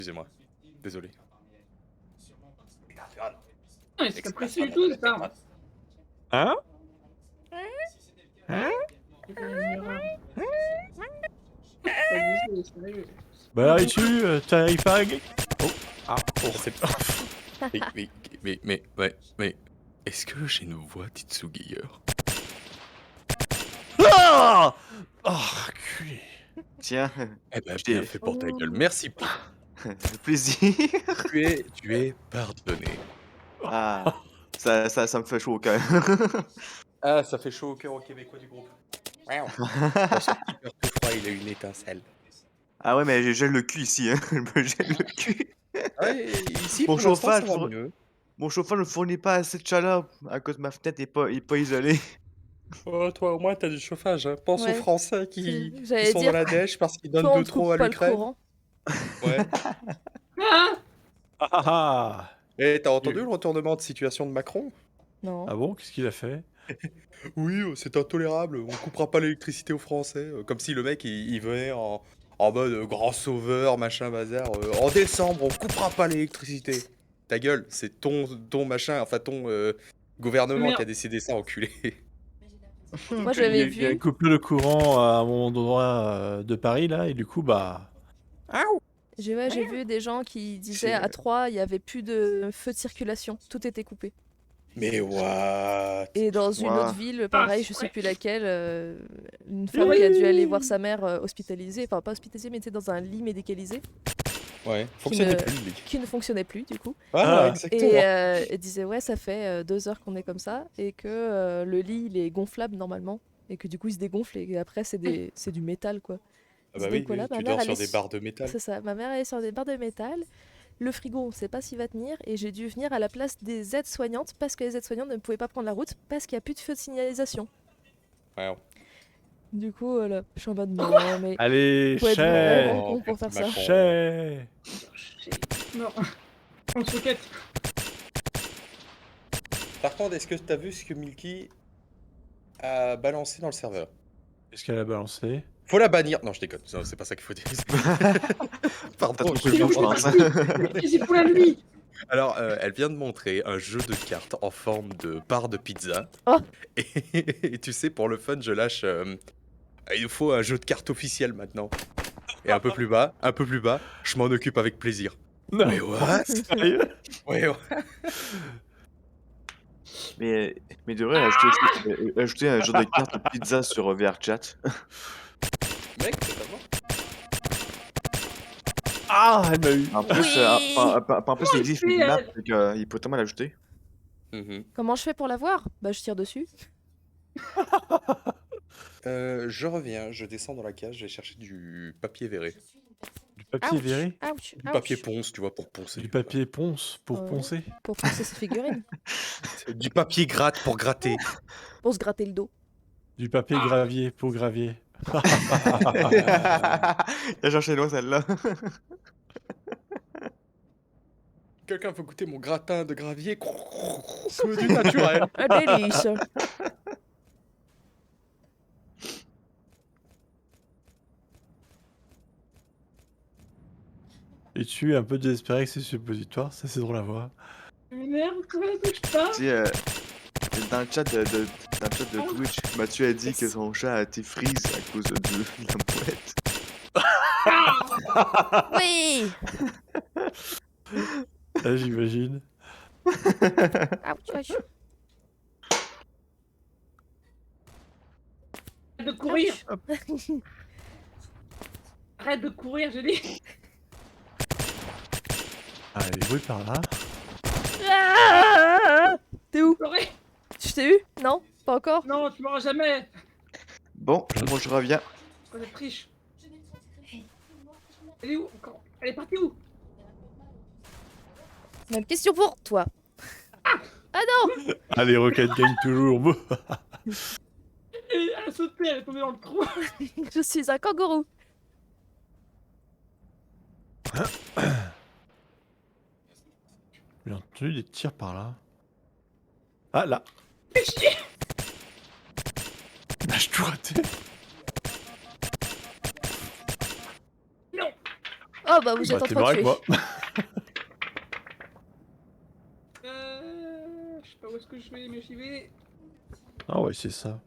Excusez-moi. Désolé. Ah, mais c'est pas précis du tout, ça. Hein? Hein? C'est une erreur. Pas du tout, sérieux. Bah là, tu t'arrives pas à gagner. Oh. Ah, oh. C'est pas... mais... Est-ce que j'ai une voix d'Itsugier? Ah! Oh, culé. Tiens, Eh ben, Je bien t'ai- fait pour ta gueule. Merci. plaisir. Tu es pardonné. Ah, ça me fait chaud au cœur. Ah, ça fait chaud au cœur aux Québécois du groupe. Pour ceux qui perdent tout froid, il a une étincelle. Ah ouais, mais je gèle le cul ici, hein. Je me gèle le cul. Ouais, ici, Mon pour l'instant, ça chauffage, va mieux. Mon chauffage ne fournit pas assez de chaleur à cause de ma fenêtre est pas isolée. Oh, toi, au moins, t'as du chauffage. Hein. Pense aux Ouais. Français qui J'allais sont dire, dans la neige parce qu'ils toi, donnent on de te trop coupe à pas le l'Ukraine. courant. Ouais. Ah, Ah ah ah. Et t'as entendu le retournement de situation de Macron? Non. Ah bon, qu'est-ce qu'il a fait? Oui, c'est intolérable, on coupera pas l'électricité aux Français. Comme si le mec, il venait en mode grand sauveur, machin, bazar. En décembre, on coupera pas l'électricité. Ta gueule, c'est ton machin, enfin ton gouvernement Merde. qui a décidé ça, enculé. Moi, j'avais Il a vu. coupé le courant à un moment donné de Paris, là, et du coup, bah... J'ai vu des gens qui disaient à 3, il y avait plus de feu de circulation. Tout était coupé. Mais what? Et dans une Ouah. autre ville, pareil, je sais ouais. plus laquelle, une femme qui a dû aller voir sa mère hospitalisée, enfin pas hospitalisée, mais était dans un lit médicalisé, Ouais, fonctionnait ne- plus le lit. qui ne fonctionnait plus du coup. Ah, Ah. exactement. Et elle disait ouais, ça fait 2 heures qu'on est comme ça, et que le lit il est gonflable normalement, et que du coup il se dégonfle, et après c'est du métal quoi. Ah bah Donc oui, voilà, ma tu mère, dors elle sur est des barres de métal. C'est ça, ma mère elle est sur des barres de métal. Le frigo, on ne sait pas s'il va tenir, et j'ai dû venir à la place des aides-soignantes parce que les aides-soignantes ne pouvaient pas prendre la route parce qu'il n'y a plus de feu de signalisation. Ouais. Du coup, voilà, je suis en mode non, mais Allez, faut être vraiment chais. con pour faire ça. Macron. Chais. Non. On se roquette. Par contre, est-ce que t'as vu ce que Milky a balancé dans le serveur? Qu'est-ce qu'elle a balancé? Faut la bannir. Non, je déconne. Non, c'est pas ça qu'il faut dire. T'as Pardon. trop de je pense. C'est pour la nuit. Alors, elle vient de montrer un jeu de cartes en forme de part de pizza. Oh. Et tu sais, pour le fun, je lâche. Il nous faut un jeu de cartes officiel maintenant. Et un peu plus bas, je m'en occupe avec plaisir. Non. Mais what? Sérieux? Ouais, ouais. Mais devrait ajouter un jeu de cartes de pizza sur VRChat. Mec, totalement. Ah, elle m'a eu. En plus, Oui. en plus, il existe Oui, une map, donc il peut tellement l'ajouter. Mhm. Comment je fais pour la voir? Bah, je tire dessus. Je reviens, je descends dans la cage, je vais chercher du papier verré. Du papier Ouch, verré? ouch, Du ouch. papier ponce, tu vois, pour poncer. Du papier ponce pour Ouais. poncer? Pour poncer ses figurines. Du papier gratte pour gratter. Pour se gratter le dos. Du papier gravier pour gravier. Il a cherché loin celle-là. Quelqu'un veut goûter mon gratin de gravier? C'est du naturel. Un délice. Et tu es un peu désespéré que c'est suppositoire, ça c'est drôle à voir. Merde, quoi, touche pas. Tu sais, dans le chat de Twitch, Mathieu a dit que son chat a été freeze à cause de la mouette. Oui. Là j'imagine. Ouch, ouch. Arrête de courir. Arrête de courir, je dis. Ah, elle est bruit par là. Ah. T'es où? Pleurer. Tu t'es eu? Non? Pas encore? Non, tu m'auras jamais. Bon, moi je reviens. Quand elle triche. Elle est où encore? Elle est partie où? Même question pour toi. Ah non! Allez, Rocket gagne toujours. Elle a sauté, elle est tombée dans le trou. Je suis un kangourou. J'ai entendu des tirs par là. Ah là. Fais chier. Nage tout raté. Non. Oh bah vous êtes Bah, en t'es train de marré tuer. que moi. Je sais pas où est-ce que je vais, mais j'y vais. Ah ouais, c'est ça.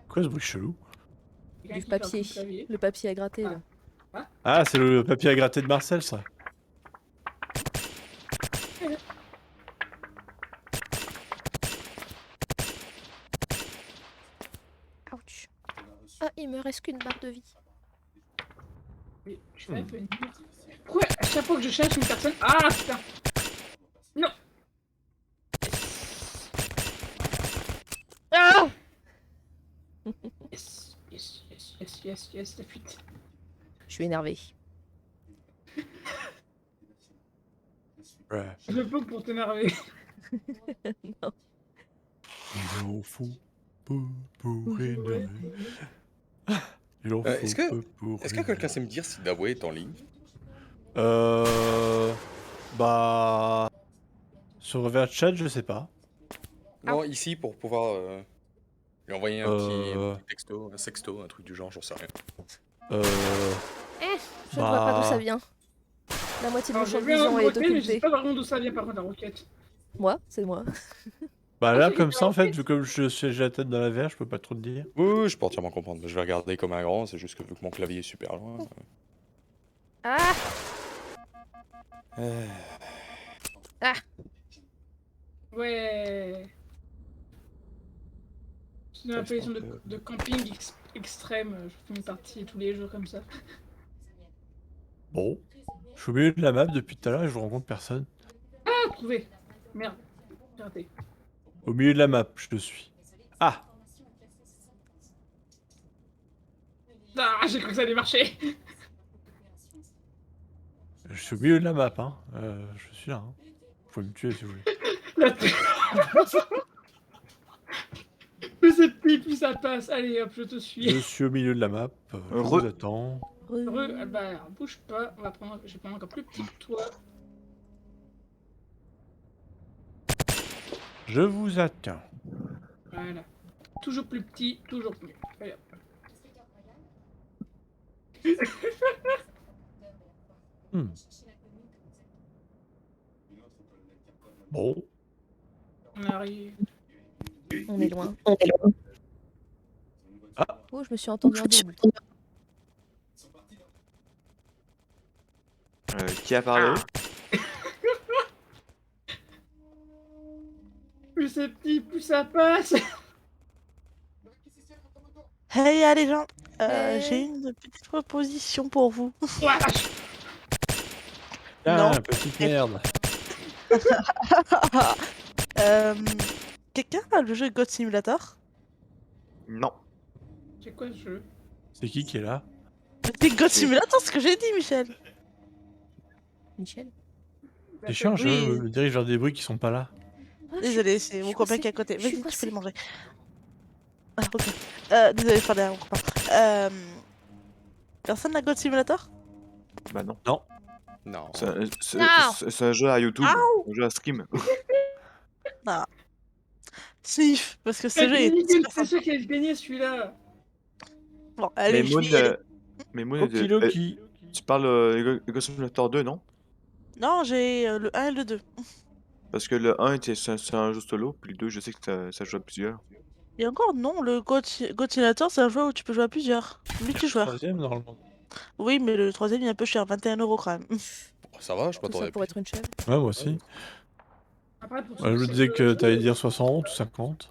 Quoi ce bruit chelou? Il y a Du quelqu'un qui papier. fait un coup de clavier. Le papier à gratter, là. Ah, c'est le papier à gratter de Marcel, ça. Ouch. Ah, il me reste qu'une barre de vie. Oui, je fais un peu une... Pourquoi à chaque fois que je cherche une personne... Ah putain. Non. Ah Yes, yes, yes, yes, yes, yes, la fuite. Je suis énervé. Ouais. Je le peux pour t'énerver. Non. Il en faut peu pour énerver. Il en faut Est-ce que- peu pour Est-ce que quelqu'un sait me dire si Dawei est en ligne? Bah... Sur vers chat, je sais pas. Non, ici pour pouvoir lui envoyer un petit texto, un sexto, un truc du genre, j'en sais rien. Je ne vois pas d'où ça Bah... vient. La moitié de mon Alors champ j'ai de vu un vision est roquette, mais je sais occultée. pas vraiment d'où ça vient par contre la roquette. Moi, c'est moi. Bah Ah, là, j'ai comme été ça, en fait, roquette. vu comme j'ai la tête dans la verre, je peux pas trop te dire. Oui, je peux entièrement comprendre. Je vais regarder comme un grand, c'est juste que vu que mon clavier est super loin. Ah euh, Ouais. C'est une appellation de camping extrême. Je fais une partie tous les jours comme ça. Bon. Je suis au milieu de la map depuis tout à l'heure et je rencontre personne. Ah, trouvé. Merde. J'ai raté. Au milieu de la map, je suis. Ah! Ah, j'ai cru que ça allait marcher. Je suis au milieu de la map, hein. Je suis là, hein. Vous pouvez me tuer si vous voulez. La tête. Plus c'est petit, plus ça passe. Allez hop, je te Je suis. suis au milieu de la map. Je Re- vous attends. Heureux, bah bouge pas. On va prendre. Je vais prendre encore plus petit que toi. Je vous attends. Voilà. Toujours plus petit, toujours mieux. Allez, hop. Hmm. Bon. On arrive. On est loin. Ah. Oh, je me suis entendu un début. Qui a parlé? Plus c'est petit, plus ça passe. Hey les gens, Hey. j'ai une petite proposition pour vous. Wesh. Ah, Non. petite merde. Quelqu'un a le jeu God Simulator? Non. C'est quoi ce jeu? C'est qui est là? C'est God Simulator ce que j'ai dit, Michel. Michel. C'est chiant, je Oui. me dirige vers des bruits qui sont pas là. Ah, Désolé, c'est mon suis copain coincée. qui est à côté. Je suis Vas-y, tu peux coincée. les manger. Ah, ok. Désolé, je parlais à mon copain. Personne n'a God Simulator? Bah non. non. C'est un jeu à YouTube. Un jeu à stream. Sif, parce que ce C'est jeu est super c'est simple. sûr qu'il a gagné celui-là. Bon, allez, Mais je Moon, vais y aller. mais Moon, Okiloki. tu parles Ghost Simulator 2, non? Non, j'ai le 1 et le 2. Parce que le 1 c'est un jeu solo, puis le 2 je sais que ça joue à plusieurs. Et encore, non, le God Simulator, c'est un jeu où tu peux jouer à plusieurs. Multijoueur. Troisième, normalement. Oui, mais le troisième, il est un peu cher, 21 € quand même. Bon, ça va, je Tout ça m'attendais pour plus. être une chèvre. Ouais, moi aussi. Après, pour Ouais, je me disais que t'allais dire 60 ou 50.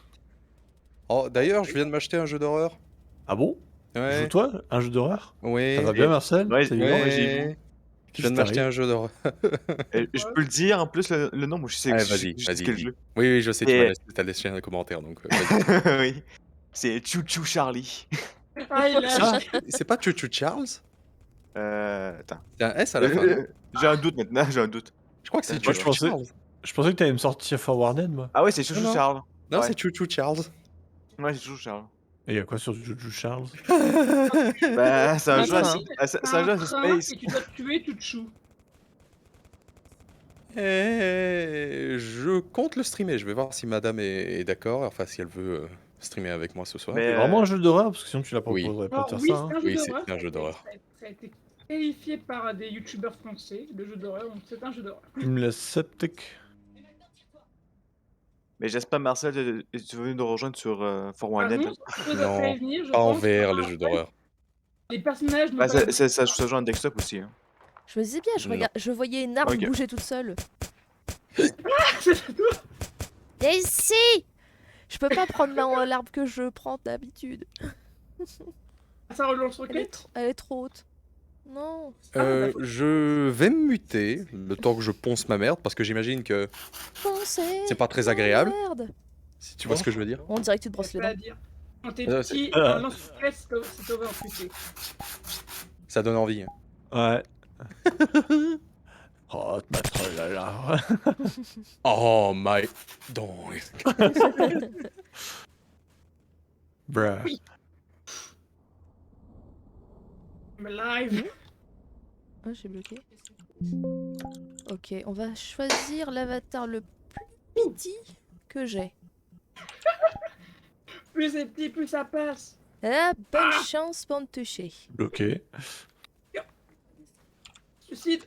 Oh, d'ailleurs, je viens de m'acheter un jeu d'horreur. Ah bon? Ouais. Joue-toi, un jeu d'horreur? Ouais. Ça va bien, Marcel? Ouais, C'est ouais. évident. j'ai vu. Je viens de m'acheter un jeu d'horreur. Et je peux le dire en plus le nom, moi je sais Ouais, je vas-y, sais vas-y. quel dis. jeu. Oui, je sais, tu Et- t'as laissé un commentaire, donc vas-y. Oui. C'est Choo Choo Charlie. Ah, il a... C'est pas Chuchu Charles? Attends. C'est un S à la fin, non? J'ai un doute maintenant, j'ai un doute. Je crois que c'est Moi, Chuchu je pensais- Charles. Je pensais que t'allais me sortir Forwarded, moi. Ah ouais, c'est Choo Non, Choo non. Charles. Non, Ouais. c'est Chuchu Charles. Ouais, c'est Choo Choo Charles. Et y a quoi sur Juju Charles? Bah, c'est un Un jeu train. c'est un jeu à space. Et tu dois tuer Tuchou. Et je compte le streamer. Je vais voir si madame est d'accord, enfin si elle veut streamer avec moi ce soir. Mais C'est vraiment un jeu d'horreur parce que sinon tu la Oui. proposerais pas Alors, de faire oui, ça. c'est Hein. un jeu Oui, d'horreur. c'est un jeu d'horreur. Ça a été qualifié par des youtubeurs français, le jeu d'horreur, donc c'est un jeu d'horreur. Tu me laisses sceptique. j'espère, Marcel, tu veux nous rejoindre sur Par 4 contre, je peux Non, prévenir, je pas en pense VR que les jeux d'horreur. les personnages ne Bah, peuvent ça joue en desktop aussi. Hein. Je me disais bien, Non. je voyais une arme Ok. bouger toute seule. C'est tout. Et si je peux pas prendre l'arme que je prends d'habitude. Ça relance roquette. Elle est trop haute. Non. Je vais me muter le temps que je ponce ma merde parce que j'imagine que Foncez. c'est pas très agréable. Merde. Si tu vois ce que je veux dire. On dirait que tu te brosses C'est les pas à dents. dire. Quand t'es Ah, petit, c'est- un lance-roquette, c'est overputé. Ça donne envie. Hein. Ouais. Oh, te mettre là là. Oh my. Donc. Bruh. Mais live. Ah, j'ai bloqué. Ok, on va choisir l'avatar le plus petit que j'ai. Plus c'est petit, plus ça passe. Ah, bonne chance pour me toucher. Bloqué. Suicide.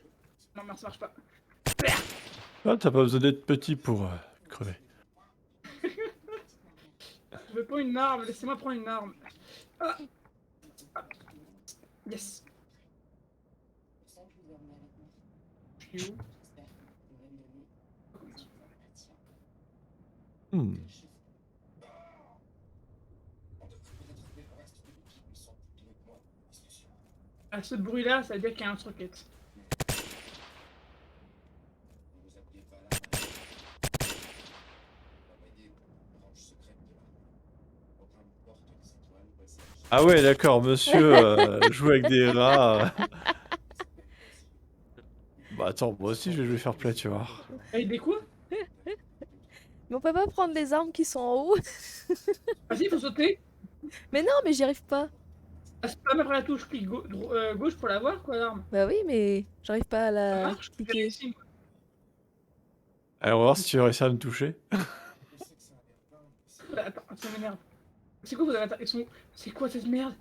Non, mais ça marche pas. Ah, t'as pas besoin d'être petit pour crever. Je veux pas une arme, laissez-moi prendre une arme. Ah. Ah. Yes. Je suis où? Hmm. Ah, ce bruit-là, ça veut dire qu'il y a un roquette. Ah ouais, d'accord, monsieur joue avec des rats. Bah attends, moi aussi je vais jouer fair play, tu vois. Avec des coups? Mais on peut pas prendre les armes qui sont en haut. Vas-y, faut sauter. Mais non, mais j'y arrive pas. Ah, c'est pas même après la touche clic gauche pour l'avoir, quoi, l'arme. Bah oui, mais j'arrive pas à Ça la marche, j'ai cliquer. réussi, moi. Allez, on va voir si tu réussis à me toucher. Attends, ça m'énerve. C'est quoi vos avatars? Ils sont... C'est quoi cette merde?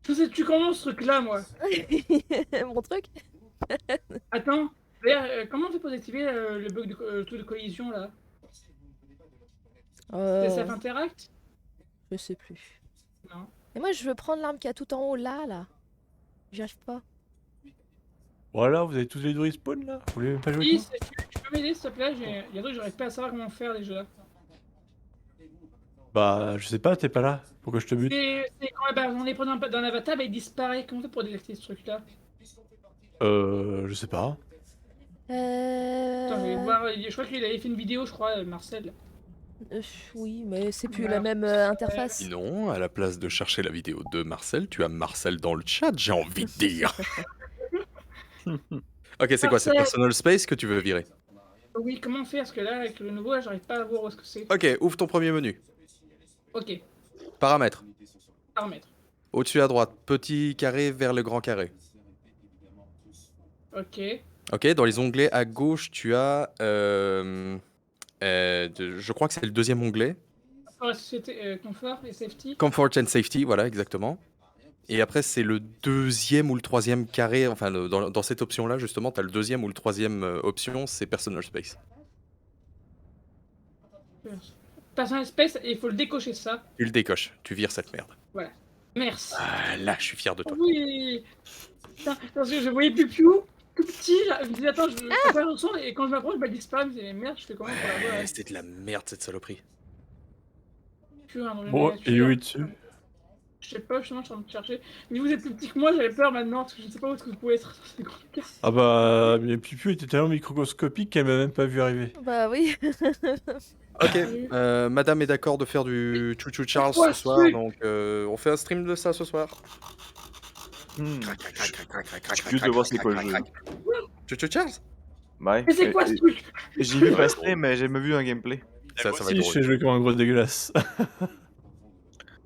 Je sais, tu commences ce truc-là, moi. Mon truc. Attends. D'ailleurs, comment on fait pour activer le bug de truc de collision, là? C'est Self Interact? Je sais plus. Non. Et moi, je veux prendre l'arme qui a tout en haut là. J'y arrive pas. Voilà, vous avez tous les deux respawn là. Vous voulez même pas jouer Oui, avec moi tu peux m'aider, s'il te plaît? Il y a d'autres, j'arrive pas à savoir comment faire déjà. Bah, je sais pas, t'es pas là. Faut que je te bute. C'est quand on les prend dans l'avatar, bah, il disparaît. Comment on fait pour désactiver ce truc-là? Je sais pas. Attends, je vais voir. Je crois qu'il avait fait une vidéo, je crois, Marcel. Oui, mais c'est plus Voilà. la même interface. Sinon, à la place de chercher la vidéo de Marcel, tu as Marcel dans le chat, j'ai envie de dire. Ok, c'est quoi? C'est Marcel. Personal Space que tu veux virer? Oui, comment faire? Parce que là, avec le nouveau, là, j'arrive pas à voir où est-ce que c'est. Ok, ouvre ton premier menu. Ok, Paramètres. paramètres. Au-dessus à droite, petit carré vers le grand carré. Ok. Ok, dans les onglets à gauche, tu as... je crois que c'est le deuxième onglet. Confort et, confort et safety. Comfort and Safety, voilà, exactement. Et après, c'est le deuxième ou le troisième carré. Enfin, dans cette option-là, justement, tu as le deuxième ou le troisième option, c'est Personal Space. Personal space, et il faut le décocher ça. Tu le décoches, tu vires cette merde. Merci. Ah, là, je suis fier de toi. Oui. Putain, parce que je voyais Piu-Piu, tout petit, là, je me disais, attends, je fais pas le son, et quand je m'approche, bah, il disparaît, je me disais, merde, je fais comment pour la voir? C'était de la merde, cette saloperie. Bon, et où est dessus? Je sais pas, justement, je suis en train de chercher. Mais vous êtes plus petit que moi, j'avais peur maintenant, parce que je ne sais pas où est-ce que vous pouvez être. C'est compliqué. Ah bah, mais Pipu était tellement microscopique qu'elle m'a même pas vu arriver. Bah oui. Ok, madame est d'accord de faire du Chouchou Charles quoi, ce soir, ce truc donc on fait un stream de ça ce soir. Je suis curieux de voir c'est quoi le jeu. Chouchou Charles? Ouais. Mais c'est quoi ce truc? J'ai vu passer, mais j'ai jamais vu un gameplay. Ça va Si, être je drôle. sais jouer comme un gros dégueulasse.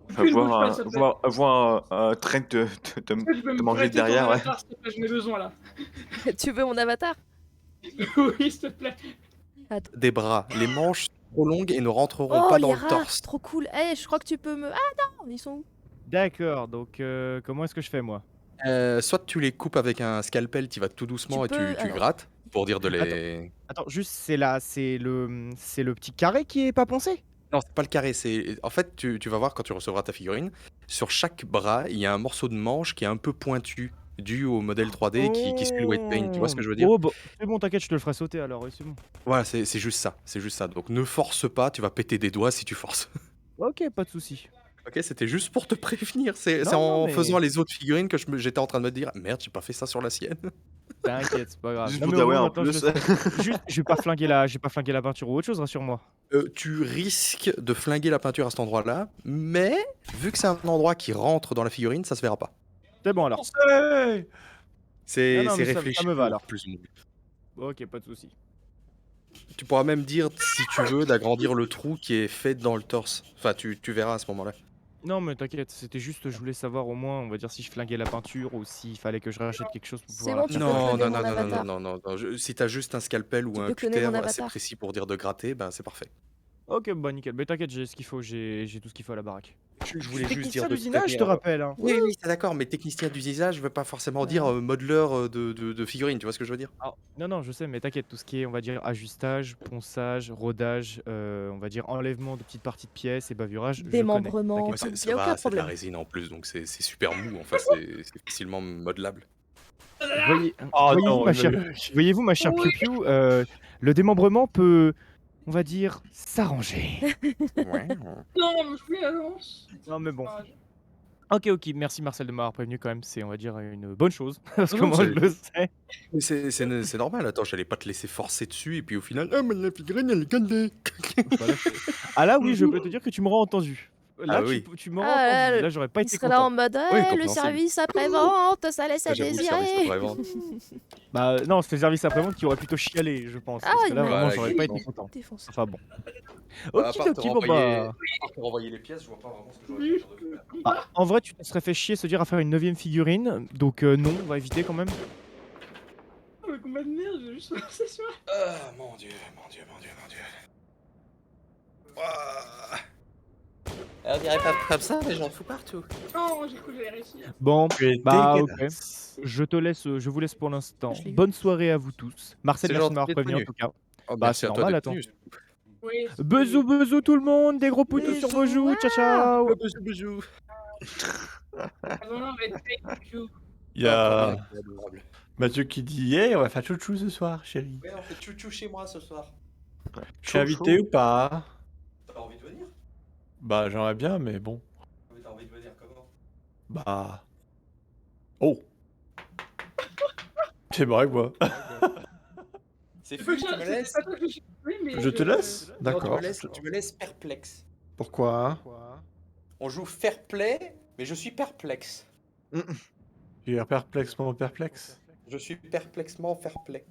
Plus je bouge pas, s'il te plaît. Avoir un train de Est-ce que tu peux me manger prêter ton derrière, ouais. avatar, s'il te plaît, j'en ai besoin là. Tu veux mon avatar? Oui, s'il te plaît. Des bras, les manches trop longues et ne rentreront Oh, pas les dans le rats, torse. trop cool. Eh, je crois que tu peux me... Ah non, ils sont où? D'accord, donc comment est-ce que je fais moi? Soit tu les coupes avec un scalpel, tu vas tout Tu doucement et peux... tu Alors, grattes pour dire de Attends, les. attends, juste c'est le petit carré qui est pas poncé? Non, c'est pas le carré. En fait, tu vas voir quand tu recevras ta figurine, sur chaque bras, il y a un morceau de manche qui est un peu pointu, dû au modèle 3D qui suit le weight paint. Tu vois ce que je veux dire? Oh bah, c'est bon, t'inquiète, je te le ferai sauter alors, oui, c'est bon. Voilà, c'est juste ça. C'est juste ça. Donc ne force pas, tu vas péter des doigts si tu forces. OK, pas de souci. Ok, c'était juste pour te prévenir. C'est Non, non, en mais faisant les autres figurines que j'étais en train de me dire merde, j'ai pas fait ça sur la sienne. t'inquiète, c'est pas grave. Juste Non, pour mais au Dawei moins en maintenant je le plus. sais. Juste, je vais pas flinguer la peinture ou autre chose, rassure-moi. Tu risques de flinguer la peinture à cet endroit-là, mais vu que c'est un endroit qui rentre dans la figurine, ça se verra pas. C'est bon alors. Hey C'est Non, mais ça réfléchi me va, alors. plus ou moins. OK, pas de souci. Tu pourras même dire, si tu veux, d'agrandir le trou qui est fait dans le torse. Enfin, tu verras à ce moment-là. Non, mais t'inquiète, c'était juste, je voulais savoir au moins, on va dire, si je flinguais la peinture ou s'il fallait que je rachète quelque chose pour C'est pouvoir bon, tu la peux faire. Non, cloner non, mon non, non, non, avatar. non, non, non, non. Si t'as juste un scalpel ou Tu un peux cloner mon cutter assez avatar. précis pour dire de gratter, ben c'est parfait. OK, bah nickel. Mais t'inquiète, j'ai ce qu'il faut, j'ai tout ce qu'il faut à la baraque. Je voulais juste Technicien dire de d'usinage, je te prévenir. rappelle, hein. Oui, oui, c'est d'accord, mais technicien d'usage veut pas forcément dire modeleur de figurines, tu vois ce que je veux dire? Alors, non, non, je sais, mais t'inquiète, tout ce qui est, on va dire, ajustage, ponçage, rodage, on va dire, enlèvement de petites parties de pièces et bavurage, je connais. Démembrement. T'inquiète Ouais, pas. Y a aucun c'est de la problème. résine en plus, donc c'est super mou, enfin c'est facilement modelable. Oh Voyez-vous, non, ma chère, voyez-vous, ma chère Oui. Piu Piu, le démembrement peut, on va dire, s'arranger. Ouais. Non, mais je voulais la lance. Non, mais bon. Ah, Ok, ok, merci Marcel de m'avoir prévenu quand même, c'est, on va dire, une bonne chose, parce que Non, moi, je c'est- le sais. Mais c'est normal, attends, j'allais pas te laisser forcer dessus et puis au final, ah mais la figurine elle est gandée. Voilà. Ah là, oui, je peux te dire que tu m'auras entendu. Là, Ah oui. tu m'auras Ah là, entendu. Là, j'aurais pas Il été serait là en content. mode Oui, le compréhensible. service après-vente, ça laisse à J'avoue, le service désirer. après-vente. Bah non, c'est le service après-vente qui aurait plutôt chialé, je pense. Ah, Parce que il là, m'a vraiment, Voilà, j'aurais pas été exactement. content. Défonce. Enfin bon. Bah, à part te Ok, bon bah. renvoyer les pièces, je vois pas vraiment ce que j'aurais pu faire de faire. Ah, en vrai, tu te serais fait chier se dire à faire une 9ème figurine. Donc non, on va éviter quand même. le combat de merde, j'ai juste c'est sûr. Ah mon dieu, mon dieu, mon dieu, mon dieu. Ah. On dirait pas comme ça, mais j'en fous partout. Non, j'ai cru que j'allais réussir. Bon, Tu es bah ok. dégueulasse. Je vous laisse pour l'instant. Je l'ai eu. Bonne soirée à vous tous. Marcel, C'est merci de gentil m'avoir d'être prévenu en venu. tout cas. Oh, Bah, merci c'est à toi normal, d'être attends. venu. Oui. Bisous, bisous tout le monde. Des gros pouces sur vos joues. Ciao, ciao. Bisous, bisous. Ah non, non, mais thank you. Il y a C'est adorable. Mathieu qui dit hey, on va faire chouchou ce soir, chérie. Ouais, on fait chouchou chez moi ce soir. Je suis invité ou pas? T'as envie de venir? Bah, j'aimerais bien, mais bon. Mais t'as envie de venir comment? Bah. Oh! J'aimerais quoi? C'est Faut fou, que tu me c'est laisses. pas toi que je suis oui, mais Je te laisse? Non, D'accord. tu me laisses perplexe. Pourquoi? On joue fair play, mais je suis perplexe. Tu es perplexement perplexe? Je suis perplexement fair play.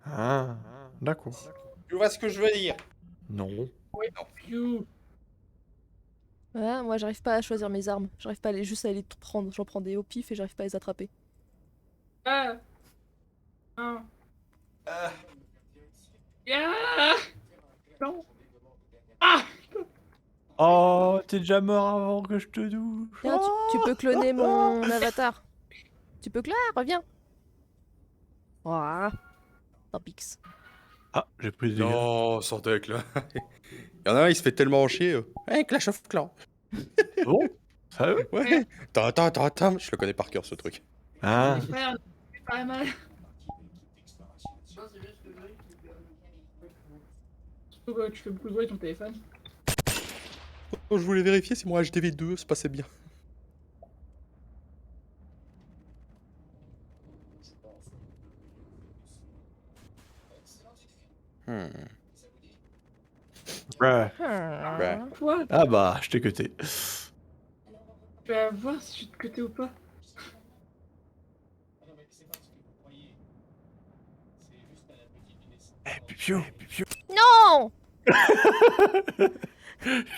Ah, d'accord. Tu vois ce que je veux dire? Non. You. Ouais, moi j'arrive pas à choisir mes armes. J'arrive pas à les, juste à les prendre. J'en prends des au pif et j'arrive pas à les attraper. Ah. Un. Ah. Yeah. Non. Ah. Oh, t'es déjà mort avant que je te douche. Tiens, tu peux cloner mon avatar. Tu peux Claire, reviens. Voilà. Tant pis. Ah, j'ai pris des dégâts. Non, sans deck là. Il y en a un, il se fait tellement chier. Hey, Clash of Clans. Bon, sérieux? Ouais. Tam. Je le connais par cœur ce truc. Ah, Frère, c'est pas mal. Surtout quand tu fais beaucoup de bruit avec ton téléphone. Oh, je voulais vérifier si mon HDV2 se passait bien. ouais. Ouais. Quoi? Ah bah, je t'ai cuté. Tu vas voir si je suis de côté ou pas. Eh, Pupio, Pupio. Non. Je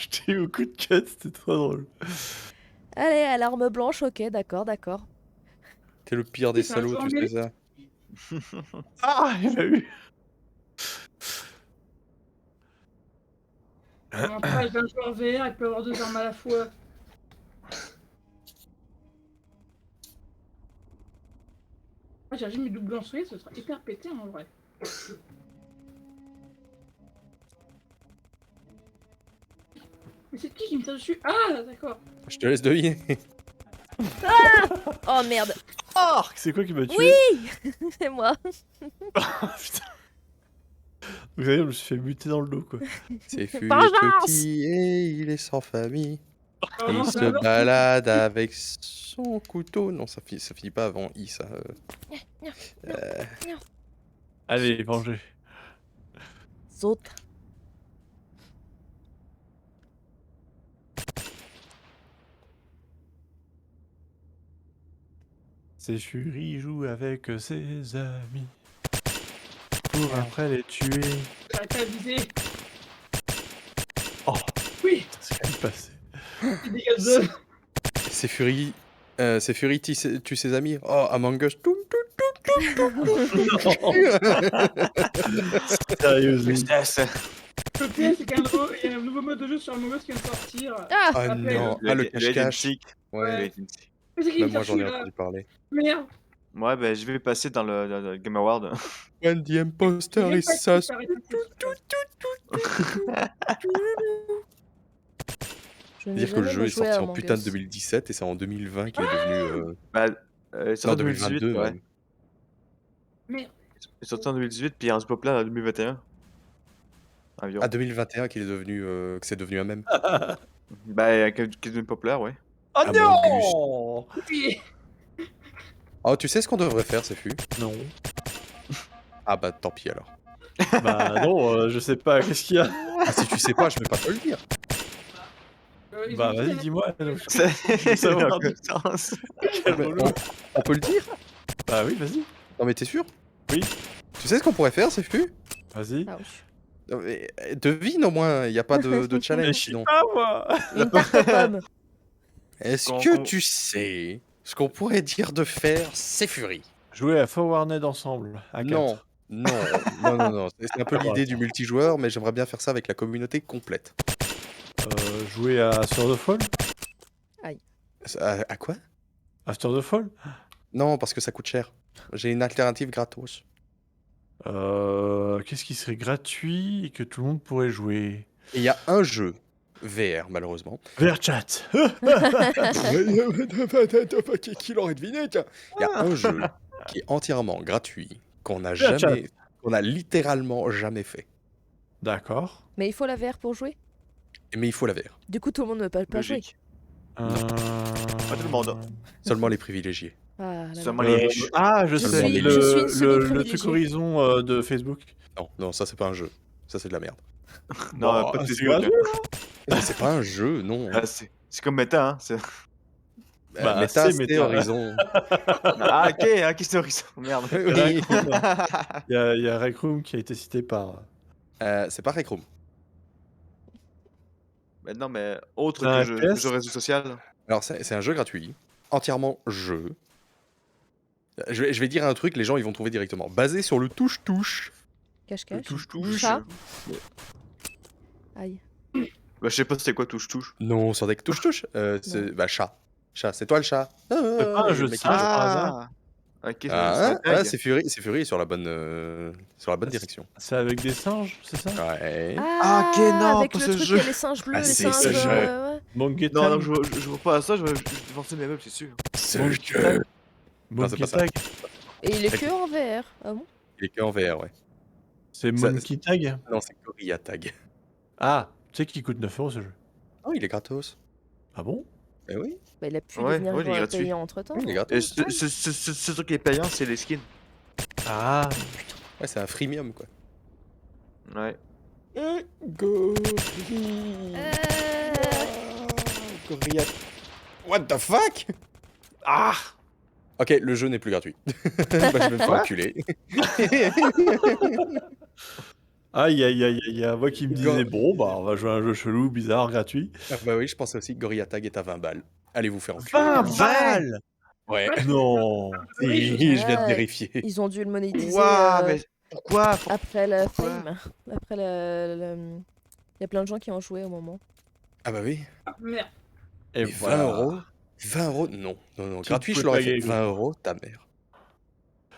t'ai eu au coup de cut, c'était trop drôle. Allez, à l'arme blanche, ok, d'accord, d'accord. T'es le pire des C'est un salauds, jeu tu anglais. sais ça. Ah, il a eu. L'avantage d'un joueur VR, il peut avoir 2 armes à la fois. Ah, j'ai mes doubles lancers, ce sera hyper pété en vrai. Mais c'est qui me tire dessus? Ah, d'accord. Je te laisse deviner. Oh merde, C'est quoi qui m'a tué? Oui c'est moi. Putain. Vous savez, je me suis fait buter dans le dos, quoi. C'est Fury Vengeance petit et il est sans famille. Ah, Et non, il c'est se l'inverse. balade avec son couteau. Non, ça finit pas avant I, ça. Allez, vengez. Saute. C'est Fury joue avec ses amis. Pour après les tuer. J'arrête pas à viser. Oh, Oui, c'est quand même passé. il dégage deux. C'est Fury. C'est Fury tue ses amis. Oh, Among Us. Toum, toum. Sérieusement. Tristesse. Le pire, c'est qu'il y a un nouveau mode de jeu sur Among Us qui vient de sortir. Ah Ah Rappel. non. Ah, le cache-cache. Ouais. Ouais. Mais c'est qui Même me moi, tire j'en ai dessus, là? entendu parler. Merde. Ouais, ben je vais passer dans le Game Award. When the imposter J'ai is pas sus. arrêté de Je n'ai Dire que le jamais jeu est joué à sorti en Among putain de Us. 2017 et c'est en 2020 qu'il est devenu. Bah, c'est Non, en 2018, 2022 ouais. même. Merde. C'est sorti en 2018, puis il est rendu populaire en 2021. Environ. Ah, 2021 qu'il est devenu. Que c'est devenu un même. Bah, qui est devenu populaire, ouais. Oh Ah, non! Oui. Oh, tu sais ce qu'on devrait faire, c'est Fu? Non. Ah bah tant pis alors. Bah non, je sais pas, qu'est-ce qu'il y a? Ah, si tu sais pas, je vais pas te le dire. Ils Bah ont dit vas-y, qu'il y en a- dis-moi. Ça savoir n'a aucun sens. Quel Mais relou. on peut le dire? Bah oui, vas-y. Non mais t'es sûr? Oui. Tu sais ce qu'on pourrait faire, c'est Fu? Vas-y. Ouch. Non, mais, devine au moins, y a pas de Mais challenge je sais sinon. pas, moi. Une tarte aux pommes. Est-ce Qu'on- que qu'on- tu sais ce qu'on pourrait dire de faire, c'est Fury? Jouer à Forwarned ensemble, à 4. Non, non. C'est un peu l'idée du multijoueur, mais j'aimerais bien faire ça avec la communauté complète. Jouer à After the Fall. À quoi? After the Fall. Non, parce que ça coûte cher. J'ai une alternative gratos. Qu'est-ce qui serait gratuit et que tout le monde pourrait jouer? Et il y a un jeu VR, malheureusement. VRChat. Qui l'aurait deviné, tiens. Il y a un jeu qui est entièrement gratuit, qu'on n'a Chat. jamais, qu'on a littéralement jamais fait. D'accord. Mais il faut la VR pour jouer. Mais il faut la VR. Du coup, tout le monde ne peut pas jouer. Logique. Euh... Pas tout le monde. Seulement les privilégiés. Ah, là, Seulement là. les riches. Ah, je Je sais. suis- le, je suis une le semi-privilégiée. truc horizon de Facebook. Non, ça c'est pas un jeu. Ça c'est de la merde. Non, Bon, pas de c'est Facebook. gratuit. Mais c'est pas un jeu, non. Ah, c'est comme Meta, hein. Bah, Meta, c'est c'est Meta. Horizon. Ah, ok, c'est Horizon. Merde. Oui. Il y a Rec Room qui a été cité par. C'est pas Rec Room. Mais non, mais autre C'est un que FPS? jeu réseau social. Alors c'est un jeu gratuit, entièrement jeu. Je vais dire un truc, les gens ils vont trouver directement. Basé sur le touche-touche. Cache-cache. Touche-touche. Chat. Aïe. Bah, je sais pas c'était quoi touche-touche. Non, sans deck touche-touche. Bah chat. Chat, c'est toi le chat. pas un jeu de mec, singe. il- par hasard. Ok, c'est Ah, un tag. c'est Fury sur la bonne direction. C'est avec des singes, c'est ça? Ouais. Ah, ok, non, avec pas le ce truc, jeu. il y a les singes bleus, Ah, les c'est singes. ce jeu. Ouais. Mangetan. Non, non, je vois pas à ça, je vais défoncer mes meubles, c'est sûr. Ce Monkey jeu. Tag. Non, c'est pas ça. Monkey Tag. Et il est que en VR. Ah bon? Il est que en VR, ouais. C'est Ça- Monkey Tag. Non, c'est Gorilla Tag. Ah, tu sais qu'il coûte 9 € ce jeu. Oh, il est gratos. Ah bon? Eh oui, Bah, il a pu Ouais, devenir ouais, il est gratuit. payant entre temps. il est Et gratos. ce truc qui est payant, c'est les skins. Ah, Ouais, c'est un freemium, quoi. Ouais. Gorilla. What the fuck? ah. Ok, le jeu n'est plus gratuit. Bah, je vais me faire enculer. Aïe aïe aïe aïe aïe, moi qui me disais bon bah on va jouer à un jeu chelou, bizarre, gratuit. Ah bah oui, je pensais aussi que Gorilla Tag est à 20 balles. Allez vous faire enculer. 20 balles. Ouais. Non. Si, je viens de vérifier. Ils ont dû le monétiser Waouh, mais pourquoi? après la Pourquoi fame. Après Il y a plein de gens qui ont joué au moment. Ah bah oui. Ah, merde. Et Mais voilà. 20 €? 20 €? Non, non, non. Tu Gratuit, ne je pouvais l'aurais pas fait. gagner. 20 €, ta mère.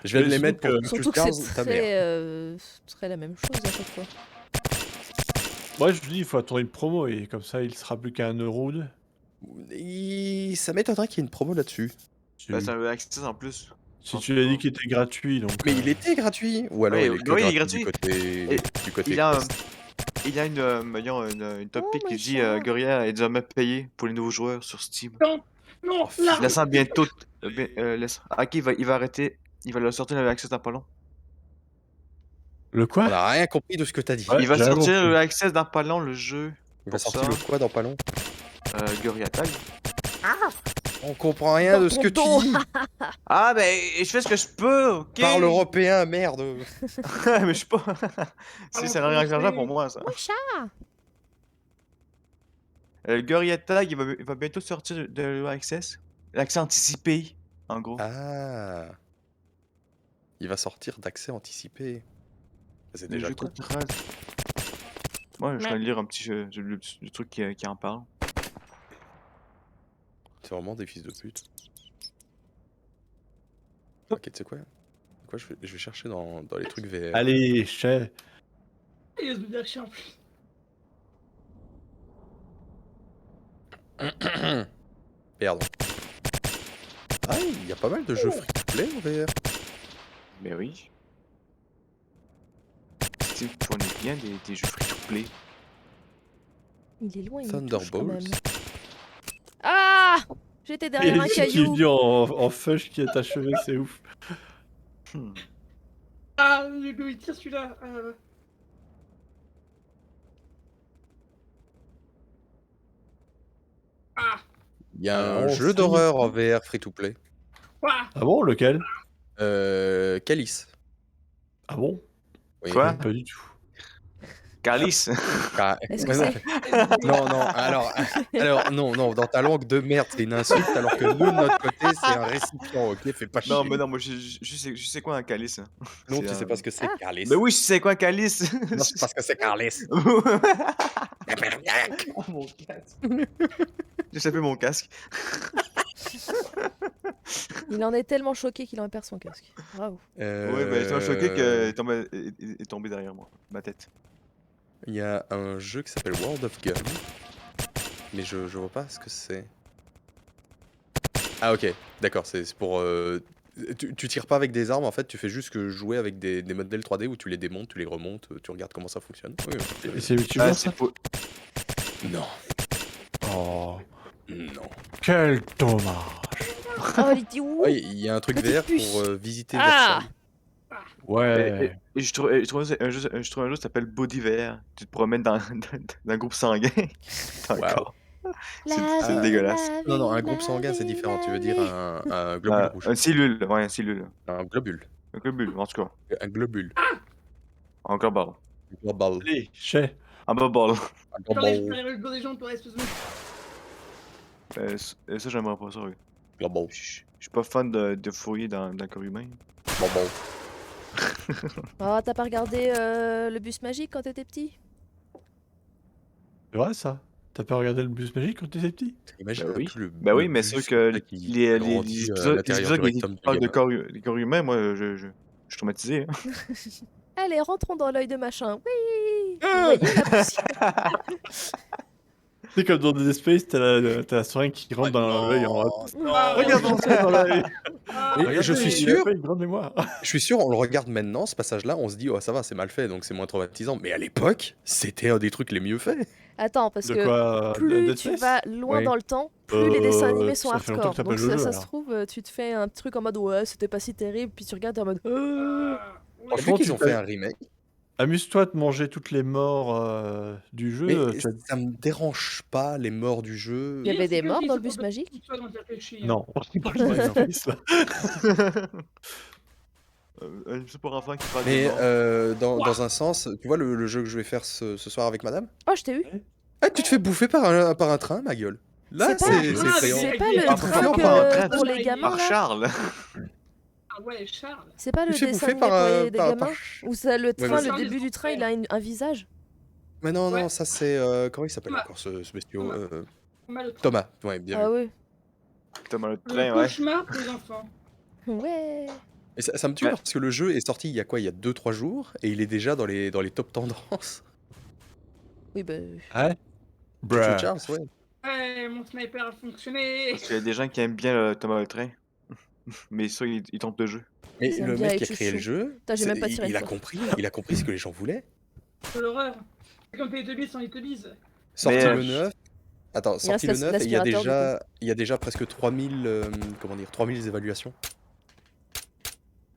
Je vais Mais les surtout mettre pour que- plus Surtout que c'est 15, ta mère. très la même chose à chaque fois. Moi, je dis, il faut attendre une promo et comme ça, il sera plus qu'à 1 € ou 2. Ça m'étonnerait qu'il y ait une promo là-dessus. Bah, c'est un access en plus. Si tu l'as dit qu'il était gratuit, donc. Mais il était gratuit. Ou alors Oui, il est oui, que il est gratuit gratuit. du côté Il a, Quest. il y a une topic Oh, qui my dit chat. Gorilla est désormais payé pour les nouveaux joueurs sur Steam. Non, non, Oh, là. Laissant bientôt. Ok, il va arrêter. Il va le sortir le access dans pas long. Le On quoi? a rien compris de ce que t'as dit. Ouais, Il va j'ai rien sortir compris. le access dans pas long, le jeu. Il va pour sortir ça. le quoi dans pas long? Gorilla Tag. On comprend rien Dans de ce ton que tu dos. dis. Ah, ben, je fais ce que je peux, ok? Parle européen, merde. Mais je suis pas. C'est rien d'argent pour moi, ça. Moi, chat. Le Gorilla Tag, il va bientôt sortir de l'Access. L'accès anticipé, en gros. Ah. Il va sortir d'accès anticipé. C'est Le déjà jeu cool. coûtera. Moi, je vais lire un petit le truc qui en parle. C'est vraiment des fils de pute. Ok, tu sais quoi? Je vais chercher dans les trucs VR. Allez, chais. Il se dire chien en plus. Pardon. Ah, il y a pas mal de jeux free-to-play en VR. Mais oui. Steam fournit bien des jeux free-to-play. Il est loin, il me touche quand Thunderbolts. même. Ah! J'étais derrière un qui caillou. est en fudge qui est achevé, c'est ouf. Hmm. Ah, il tire celui-là. Ah, Il y a un Oh, jeu c'est d'horreur en VR free-to-play. ouah. Ah bon, lequel? Calice. Ah bon? Oui. Quoi? Pas du tout. Calice. Est-ce que Ouais, c'est non, non, alors, non, dans ta langue de merde, c'est une insulte, alors que nous, de notre côté, c'est un récipient, ok? Fais pas chier. Non, mais non, moi, je sais quoi un calice. Hein. Non, C'est tu sais un- pas ce que c'est, Ah. Calice. Mais oui, je sais quoi un calice. Non, c'est parce que c'est Calice. Oh, mon casque. J'ai échappé mon casque. Il en est tellement choqué qu'il en perd son casque. Bravo. Oui, ben, j'étais choqué qu'il est tombé derrière moi, ma tête. Il y a un jeu qui s'appelle World of Gun. Mais je vois pas ce que c'est. Ah ok, d'accord, c'est pour... Tu tires pas avec des armes en fait, tu fais juste que jouer avec des modèles 3D où tu les démontes, tu les remontes, tu regardes comment ça fonctionne. Oui, oui. Et c'est Ah, youtubeur, c'est ça? pour... Non, Oh, non. quel dommage. Oh, il dit où? Oui, il y a un truc Petite VR puce. pour visiter Ah. Versailles. Ouais. Et je trouve un jeu qui s'appelle Body VR. Tu te promènes dans un groupe sanguin. Encore. C'est dégueulasse. Non, non, un groupe sanguin c'est différent, tu veux dire un globule rouge. Une cellule, ouais, une cellule. Un globule. Un globule, en tout cas. Un globule. Un global. Un global. Allez, chais. Un bubble. Un J'arrive global. le dos des gens, toi, espèce de. Ça, j'aimerais pas ça, oui. Global. Je suis pas fan de fouiller dans le corps humain. Global. Oh, t'as pas regardé le bus magique quand t'étais petit? C'est vrai, ça? T'as pas regardé le bus magique quand t'étais petit? Imagine Bah oui. tout le Ben oui, mais bus c'est sûr que comme ça qui les grandit, à épisodes l'intérieur du qui rectum du parlent de gamin. corps humain, moi, je suis traumatisé. Hein. Allez, rentrons dans l'œil de machin. Oui! Vous Ah. voyez la poussière? C'est comme dans Dead Space, t'as la seringue qui rentre dans l'œil en haut. Ah, Regarde rentrer dans l'œil! Ah, Et je suis il a sûr, pas une grande mémoire. je suis sûr, on le regarde maintenant, ce passage-là, on se dit, oh ça va, c'est mal fait, donc c'est moins traumatisant. Mais à l'époque, c'était un des trucs les mieux faits. Attends, parce De que quoi? plus Dead tu Space? vas loin Oui. dans le temps, plus les dessins animés sont ça fait longtemps que hardcore. t'as pas Donc le ça jeu, se alors. trouve, tu te fais un truc en mode ouais, c'était pas si terrible, puis tu regardes et en mode ouais, Vu qu'ils ont tu fait un remake, Amuse-toi de manger toutes les morts du jeu. mais tu as- ça me dérange pas, les morts du jeu. Il y avait des c'est comme morts si dans le ça bus peut- magique? tout ça, donc j'ai réfléchi, hein. Non, je parle pas de Netflix, là. Un jeu pour enfants qui parle de Mais mort. dans un sens, tu vois le jeu que je vais faire ce soir avec madame? Oh, je t'ai eu. Ah, tu te fais bouffer par un train, ma gueule. Là, C'est pas- c'est Ah, effrayant. C'est mais- pas le Par truc contre, par un train, pour les gamins Par là? Charles. Ah ouais, Charles. C'est pas le Tu te fais dessin bouffer animé par pour un- les par- gamins? Où ça, le Ouais, train, mais- le début du train, il a un visage? Mais non, Ouais. non, ça c'est. Comment il s'appelle Thomas. encore ce bestiau Thomas. Mal au train. Thomas, ouais, bien Ah vu. oui. Thomas le Le train, ouais. cauchemar des enfants. Ouais. Et ça me tue Ouais. parce que le jeu est sorti il y a quoi? Il y a 2-3 jours et il est déjà dans les top tendances. Oui, bah. Ouais. Tu Bruh. joues Charles, ouais. Ouais, mon sniper a fonctionné. Parce qu'il y a des gens qui aiment bien Thomas le train. Mais ça, ils trompent de jeu. Mais Ils aiment le bien mec les qui a créé le chouchous. jeu, Putain, j'ai même pas tiré il a une fois. compris ce que les gens voulaient. C'est l'horreur. C'est comme Teletubbies sans Teletubbies. Sorti Mais, le 9. Attends, Il reste sorti le 9 et il y a l'aspirateur, déjà presque 3000 comment dire 3000 évaluations.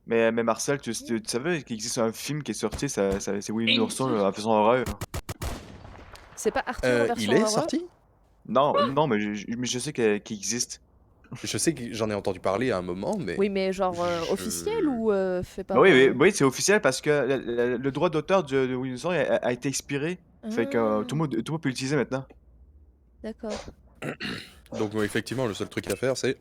Mais Marcel, tu savais qu'il existe un film qui est sorti, c'est Willy Et Nourson une- en faisant horreur. C'est pas Arthur en version Il est horreur? sorti? Non, mais je sais qu'il existe. Je sais que j'en ai entendu parler à un moment, mais Oui, mais genre je- officiel ou fait par. Bah oui, oui, c'est officiel parce que le droit d'auteur de Willy Nourson a été expiré. Fait que Ah, tout le monde peut l'utiliser maintenant. D'accord. donc effectivement le seul truc à faire c'est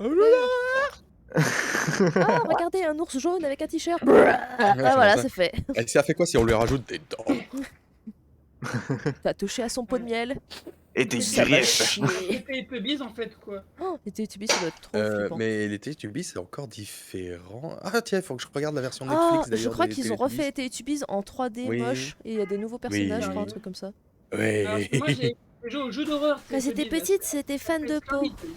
Ah, regardez, un ours jaune avec un t-shirt. c'est Ah, voilà, ça. c'est fait. Et ça fait quoi si on lui rajoute des dents? T'as touché à son pot de miel. Et des Ça va griffes. chier. C'est Teletubbies en fait, quoi. Oh, les Teletubbies, ça doit être trop flippant. Mais les Teletubbies c'est encore différent. Ah tiens, il faut que je regarde la version Ah, Netflix d'ailleurs. je crois des qu'ils ont Teletubbies. refait les Teletubbies en 3D Oui. moche et il y a des nouveaux personnages, je crois, un Oui. truc comme ça. Ouais. Alors, parce que moi, j'ai joué au jeu d'horreur. Quand j'étais Teletubbies, petite, là, c'était fan de c'est peau. Teletubbies.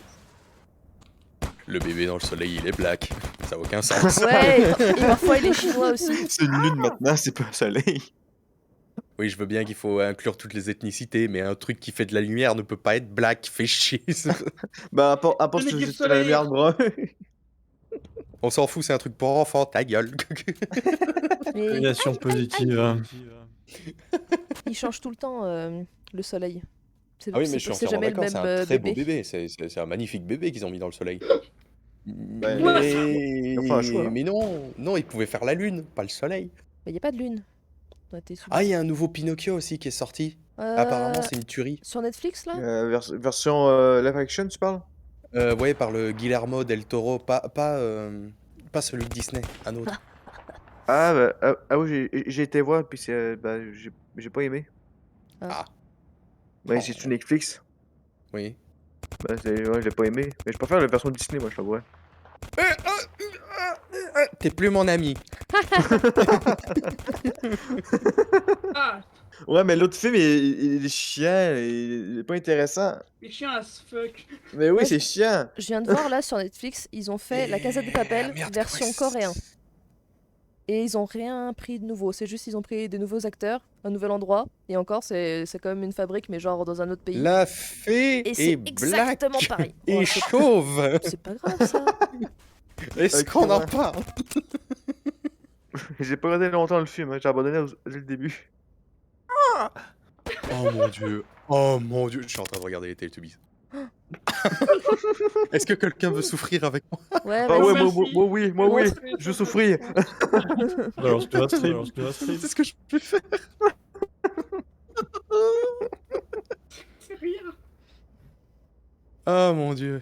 Le bébé dans le soleil il est black. Ça a aucun sens. Ouais, et parfois il est chinois aussi. C'est une lune maintenant, c'est pas un soleil. Oui, je veux bien qu'il faut inclure toutes les ethnicités, mais un truc qui fait de la lumière ne peut pas être black, fait chier. Bah, à part Une si équipe c'est la lumière brun. On s'en fout, c'est un truc pour enfants, ta gueule. Mais Relation positive. il change tout le temps le soleil. Ah oui, mais je suis c'est entièrement jamais le d'accord, c'est même un très beau bébé. bébé, c'est un magnifique bébé qu'ils ont mis dans le soleil. Ouais, Mais... enfin, un choix, hein. mais non, ils pouvaient faire la lune, pas le soleil. Mais il n'y a pas de lune. dans les Teletubbies. Ah, il y a un nouveau Pinocchio aussi qui est sorti. Apparemment, c'est une tuerie. Sur Netflix là Version live action, tu parles? Ouais, par le Guillermo del Toro, pas celui de Disney, un autre. Ah, bah, oui, j'ai été voir, puis bah, j'ai pas aimé. Ah. Ouais, Oh. c'est sur Netflix. Oui. Bah, ouais, j'ai pas aimé. Mais je préfère la version Disney, moi, je t'avoue. T'es plus mon ami. Ah, Ouais, mais l'autre film, il est chiant, il est pas intéressant. c'est chiant as fuck. Mais oui, Ouais, c'est chiant. Je viens de voir là sur Netflix, ils ont fait La Casa de Papel Merde, version ouais, coréen. Et ils ont rien pris de nouveau, c'est juste ils ont pris des nouveaux acteurs, un nouvel endroit, et encore c'est quand même une fabrique mais genre dans un autre pays. La fée Et c'est est black exactement pareil. et Ouais, c'est- chauve. C'est pas grave ça. Est-ce Ok, qu'on en ouais. parle? J'ai pas regardé longtemps le film, hein, j'ai abandonné dès le début. Oh mon dieu. Oh mon dieu. Je suis en train de regarder les Teletubbies. Est-ce que quelqu'un veut souffrir avec moi? Ouais, Ah vas-y. ouais, merci. moi oui, Ouais, je veux souffrir. Alors, je stream. C'est ce que je peux faire. C'est rire. Oh mon dieu.